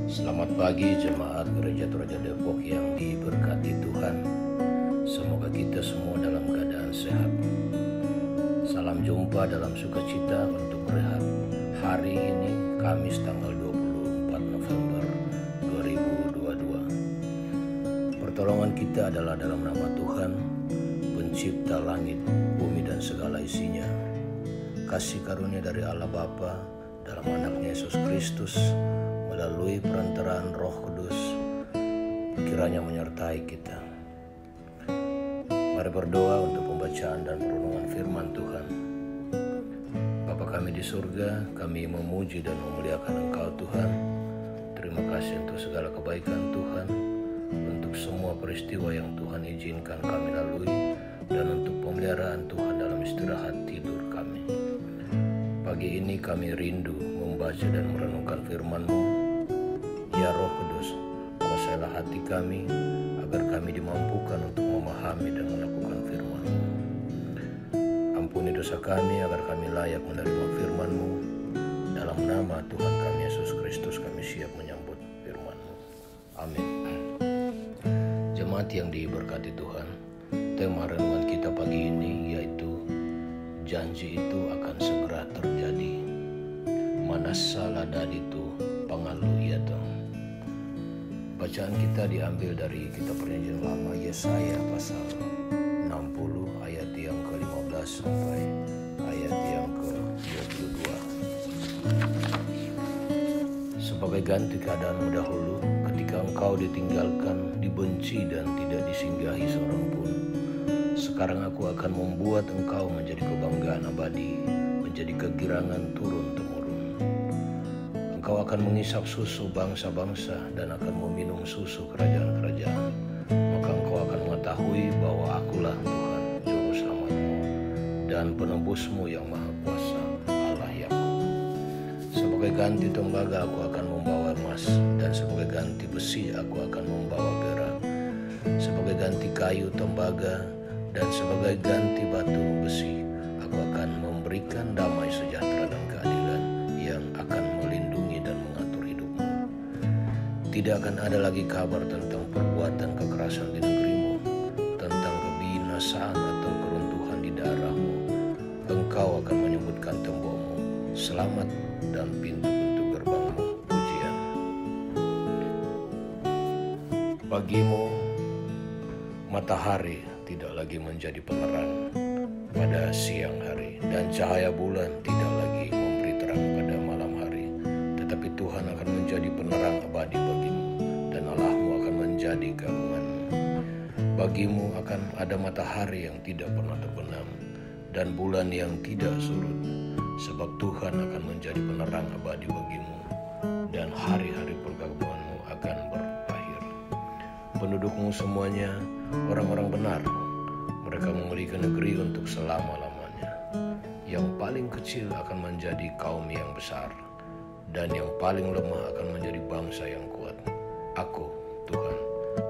Selamat pagi jemaat Gereja Toraja Depok yang diberkati Tuhan. Semoga kita semua dalam keadaan sehat. Salam jumpa dalam sukacita untuk berehat. Hari ini Kamis tanggal 24 November 2022. Pertolongan kita adalah dalam nama Tuhan, pencipta langit, bumi dan segala isinya. Kasih karunia dari Allah Bapa dalam anaknya Yesus Kristus melalui perantaraan Roh Kudus kiranya menyertai kita. Mari berdoa untuk pembacaan dan perenungan firman Tuhan. Bapa kami di surga, kami memuji dan memuliakan Engkau Tuhan. Terima kasih untuk segala kebaikan Tuhan, untuk semua peristiwa yang Tuhan izinkan kami lalui, dan untuk pemeliharaan Tuhan dalam istirahat tidur kami. Pagi ini kami rindu membaca dan merenungkan firman-Mu. Ya Roh Kudus, kuasailah hati kami agar kami dimampukan untuk memahami dan melakukan firman-Mu. Ampuni dosa kami agar kami layak menerima firman-Mu. Dalam nama Tuhan kami Yesus Kristus kami siap menyambut firman-Mu. Amin. Jemaat yang diberkati Tuhan, tema renungan kita pagi ini yaitu janji itu akan segera terjadi. Manasa ladaditu pangalu iatu. Bacaan kita diambil dari kitab Perjanjian Lama Yesaya pasal 60 ayat yang ke-15 sampai ayat yang ke-22. Sebagai ganti keadaanmu dahulu, ketika engkau ditinggalkan, dibenci dan tidak disinggahi seorang pun, sekarang aku akan membuat engkau menjadi kebanggaan abadi, menjadi kegirangan turun-temurun. Engkau akan mengisap susu bangsa-bangsa dan akan meminum susu kerajaan-kerajaan. Maka engkau akan mengetahui bahwa akulah Tuhan, Juru Selamatmu dan penebusmu yang Maha Kuasa, Allah Yakub. Sebagai ganti tembaga aku akan membawa emas, dan sebagai ganti besi aku akan membawa perak. Sebagai ganti kayu tembaga dan sebagai ganti batu besi, aku akan memberikan damai sejahtera dan keadilan yang akan melindungi dan mengatur hidupmu. Tidak akan ada lagi kabar tentang perbuatan kekerasan di negerimu, tentang kebinasaan atau keruntuhan di daerahmu. Engkau akan menyebutkan tembokmu selamat dan pintu-pintu gerbangmu pujian. Bagimu matahari tidak lagi menjadi penerang pada siang hari, dan cahaya bulan tidak lagi memberi terang pada malam hari. Tetapi Tuhan akan menjadi penerang abadi bagimu, dan Allahmu akan menjadi gabunganmu. Bagimu akan ada matahari yang tidak pernah terbenam, dan bulan yang tidak surut, sebab Tuhan akan menjadi penerang abadi bagimu, dan hari-hari pergabunganmu akan berakhir. Pendudukmu semuanya orang-orang benar, mereka memiliki negeri untuk selama-lamanya. Yang paling kecil akan menjadi kaum yang besar, dan yang paling lemah akan menjadi bangsa yang kuat. Aku, Tuhan,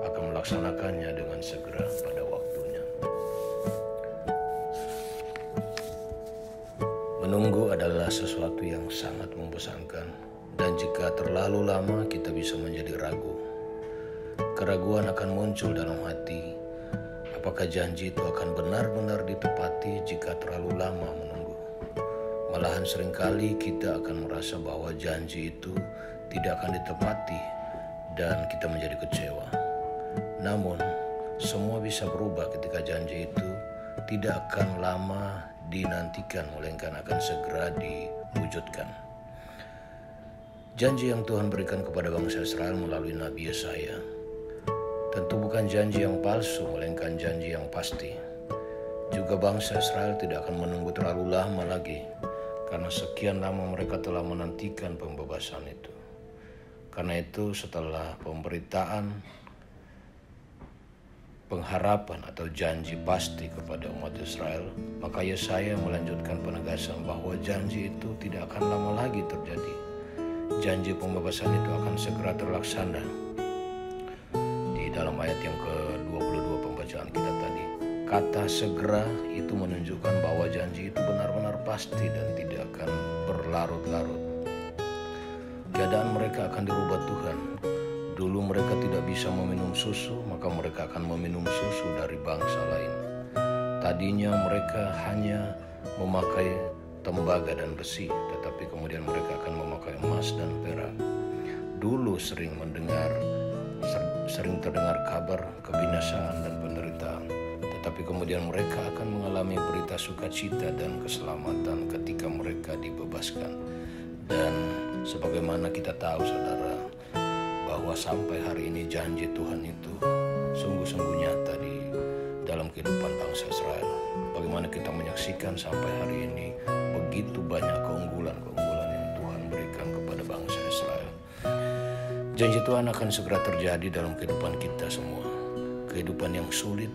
akan melaksanakannya dengan segera pada waktunya. Menunggu adalah sesuatu yang sangat membosankan, dan jika terlalu lama kita bisa menjadi ragu. Keraguan akan muncul dalam hati. Apakah janji itu akan benar-benar ditepati jika terlalu lama menunggu? Malahan seringkali kita akan merasa bahwa janji itu tidak akan ditepati dan kita menjadi kecewa. Namun, semua bisa berubah ketika janji itu tidak akan lama dinantikan, melainkan akan segera diwujudkan. Janji yang Tuhan berikan kepada bangsa Israel melalui Nabi Yesaya tentu bukan janji yang palsu, melainkan janji yang pasti. Juga bangsa Israel tidak akan menunggu terlalu lama lagi, karena sekian lama mereka telah menantikan pembebasan itu. Karena itu setelah pemberitaan pengharapan atau janji pasti kepada umat Israel, maka Yesaya melanjutkan penegasan bahwa janji itu tidak akan lama lagi terjadi. Janji pembebasan itu akan segera terlaksana. Dalam ayat yang ke-22 pembacaan kita tadi, kata segera itu menunjukkan bahwa janji itu benar-benar pasti dan tidak akan berlarut-larut. Keadaan mereka mereka akan dirubah Tuhan. Dulu mereka tidak bisa meminum susu, maka mereka akan meminum susu dari bangsa lain. Tadinya mereka hanya memakai tembaga dan besi, tetapi kemudian mereka akan memakai emas dan perak. Dulu sering terdengar kabar kebinasaan dan penderitaan, tetapi kemudian mereka akan mengalami berita sukacita dan keselamatan ketika mereka dibebaskan. Dan sebagaimana kita tahu, saudara, bahwa sampai hari ini janji Tuhan itu sungguh-sungguh nyata di dalam kehidupan bangsa Israel. Bagaimana kita menyaksikan sampai hari ini begitu banyak keunggulan-keunggulan yang Tuhan berikan kepada bangsa Israel. Janji Tuhan akan segera terjadi dalam kehidupan kita semua. Kehidupan yang sulit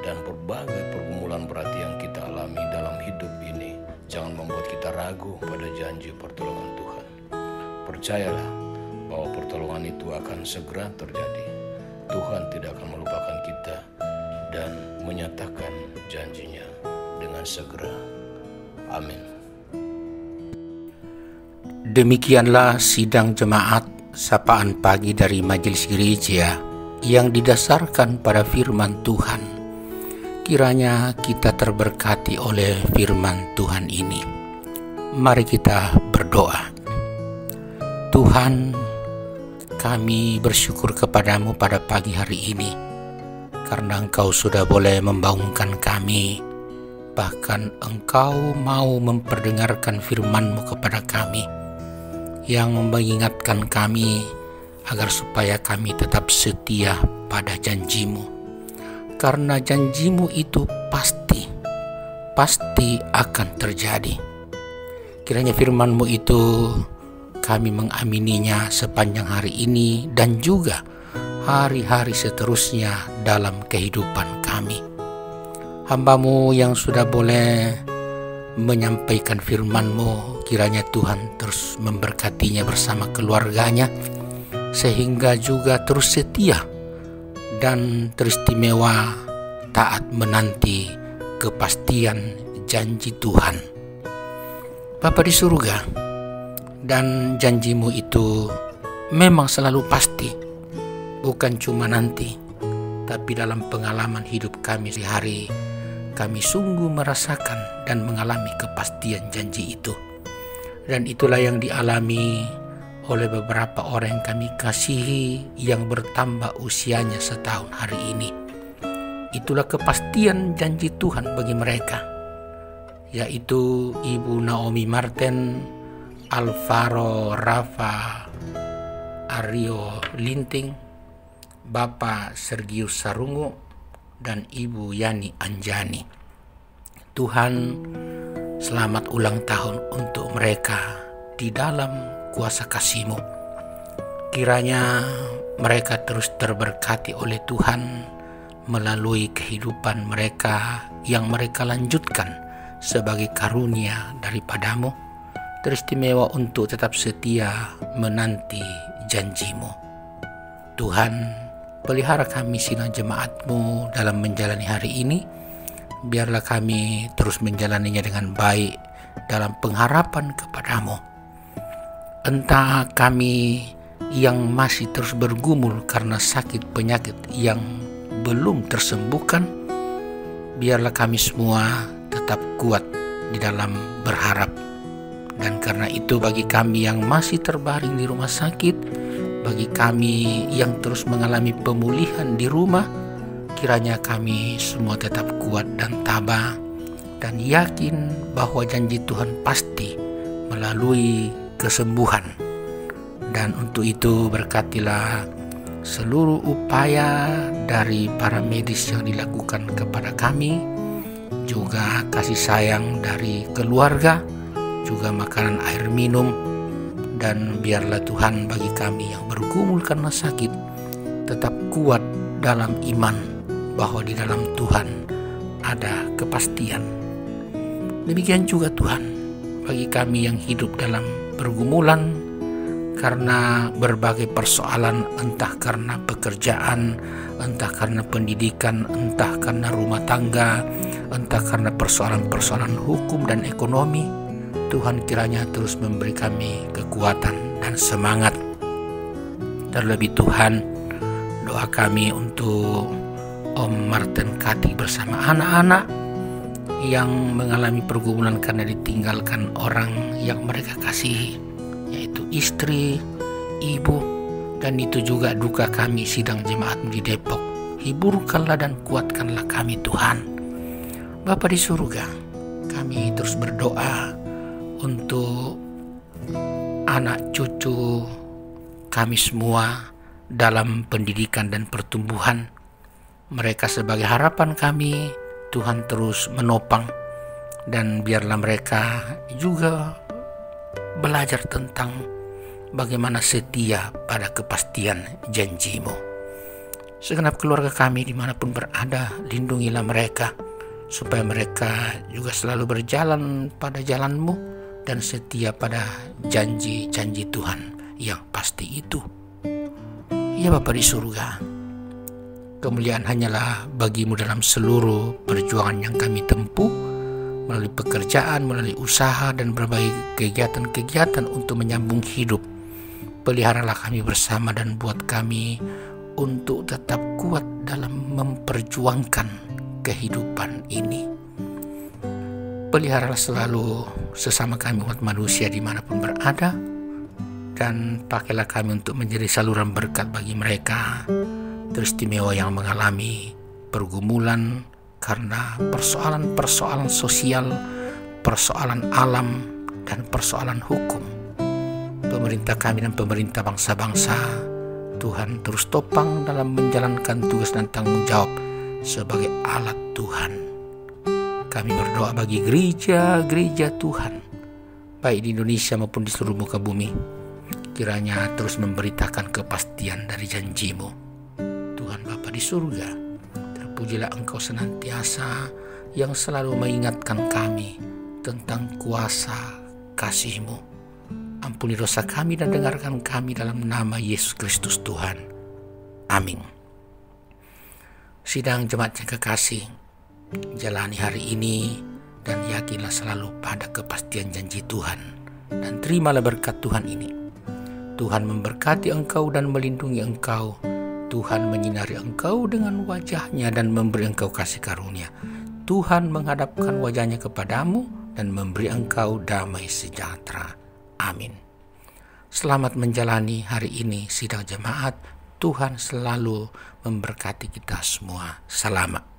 dan berbagai pergumulan berat yang kita alami dalam hidup ini jangan membuat kita ragu pada janji pertolongan Tuhan. Percayalah bahwa pertolongan itu akan segera terjadi. Tuhan tidak akan melupakan kita dan menyatakan janjinya dengan segera. Amin. Demikianlah sidang jemaat sapaan pagi dari Majelis Gereja yang didasarkan pada firman Tuhan. Kiranya kita terberkati oleh firman Tuhan ini. Mari kita berdoa. Tuhan, kami bersyukur kepadamu pada pagi hari ini, karena Engkau sudah boleh membangunkan kami, bahkan Engkau mau memperdengarkan firman-Mu kepada kami, yang mengingatkan kami agar supaya kami tetap setia pada janji-Mu. Karena janji-Mu itu pasti akan terjadi. Kiranya firman-Mu itu kami mengamininya sepanjang hari ini dan juga hari-hari seterusnya dalam kehidupan kami. Hamba-Mu yang sudah boleh menyampaikan firman-Mu, kiranya Tuhan terus memberkatinya bersama keluarganya, sehingga juga terus setia dan teristimewa taat menanti kepastian janji Tuhan. Bapa di surga, dan janji-Mu itu memang selalu pasti, bukan cuma nanti, tapi dalam pengalaman hidup kami sehari, kami sungguh merasakan dan mengalami kepastian janji itu. Dan itulah yang dialami oleh beberapa orang yang kami kasihi yang bertambah usianya setahun hari ini. Itulah kepastian janji Tuhan bagi mereka, yaitu Ibu Naomi Marten, Alvaro Rafa Aryo Linting, Bapak Sergius Sarungu, dan Ibu Yani Anjani. Tuhan, selamat ulang tahun untuk mereka di dalam kuasa kasih-Mu. Kiranya mereka terus terberkati oleh Tuhan melalui kehidupan mereka yang mereka lanjutkan sebagai karunia daripada-Mu, teristimewa untuk tetap setia menanti janji-Mu. Tuhan, pelihara kami sidang jemaat-Mu dalam menjalani hari ini. Biarlah kami terus menjalaninya dengan baik dalam pengharapan kepada-Mu. Entah kami yang masih terus bergumul karena sakit penyakit yang belum tersembuhkan, biarlah kami semua tetap kuat di dalam berharap. Dan karena itu bagi kami yang masih terbaring di rumah sakit, bagi kami yang terus mengalami pemulihan di rumah, kiranya kami semua tetap kuat dan tabah dan yakin bahwa janji Tuhan pasti melalui kesembuhan. Dan untuk itu berkatilah seluruh upaya dari para medis yang dilakukan kepada kami, juga kasih sayang dari keluarga, juga makanan air minum. Dan biarlah Tuhan bagi kami yang bergumul karena sakit tetap kuat dalam iman bahwa di dalam Tuhan ada kepastian. Demikian juga Tuhan bagi kami yang hidup dalam pergumulan karena berbagai persoalan, entah karena pekerjaan, entah karena pendidikan, entah karena rumah tangga, entah karena persoalan-persoalan hukum dan ekonomi. Tuhan kiranya terus memberi kami kekuatan dan semangat Terlebih Tuhan, doa kami untuk Om Martin Kati bersama anak-anak yang mengalami pergumulan karena ditinggalkan orang yang mereka kasihi, yaitu istri, ibu, dan itu juga duka kami sidang jemaat di Depok. Hiburkanlah dan kuatkanlah kami Tuhan. Bapa di surga, kami terus berdoa untuk anak cucu kami semua dalam pendidikan dan pertumbuhan. Mereka sebagai harapan kami, Tuhan terus menopang, dan biarlah mereka juga belajar tentang bagaimana setia pada kepastian janji-Mu. Segenap keluarga kami dimanapun berada, lindungilah mereka, supaya mereka juga selalu berjalan pada jalan-Mu dan setia pada janji-janji Tuhan yang pasti itu. Ya Bapa di surga, kemuliaan hanyalah bagi-Mu dalam seluruh perjuangan yang kami tempuh, melalui pekerjaan, melalui usaha, dan berbagai kegiatan-kegiatan untuk menyambung hidup. Peliharalah kami bersama dan buat kami untuk tetap kuat dalam memperjuangkan kehidupan ini. Peliharalah selalu sesama kami umat manusia dimanapun berada, dan pakailah kami untuk menjadi saluran berkat bagi mereka teristimewa yang mengalami pergumulan karena persoalan-persoalan sosial, persoalan alam, dan persoalan hukum. Pemerintah kami dan pemerintah bangsa-bangsa, Tuhan terus topang dalam menjalankan tugas dan tanggung jawab sebagai alat Tuhan. Kami berdoa bagi gereja-gereja Tuhan, baik di Indonesia maupun di seluruh muka bumi. Kiranya terus memberitakan kepastian dari janji-Mu. Tuhan Bapa di surga, terpujilah Engkau senantiasa yang selalu mengingatkan kami tentang kuasa kasih-Mu. Ampuni dosa kami dan dengarkan kami dalam nama Yesus Kristus Tuhan. Amin. Sidang jemaat yang kekasih, jalani hari ini dan yakinlah selalu pada kepastian janji Tuhan, dan terimalah berkat Tuhan ini. Tuhan memberkati engkau dan melindungi engkau. Tuhan menyinari engkau dengan wajah-Nya dan memberi engkau kasih karunia. Tuhan menghadapkan wajah-Nya kepadamu dan memberi engkau damai sejahtera. Amin. Selamat menjalani hari ini sidang jemaat. Tuhan selalu memberkati kita semua. Selamat.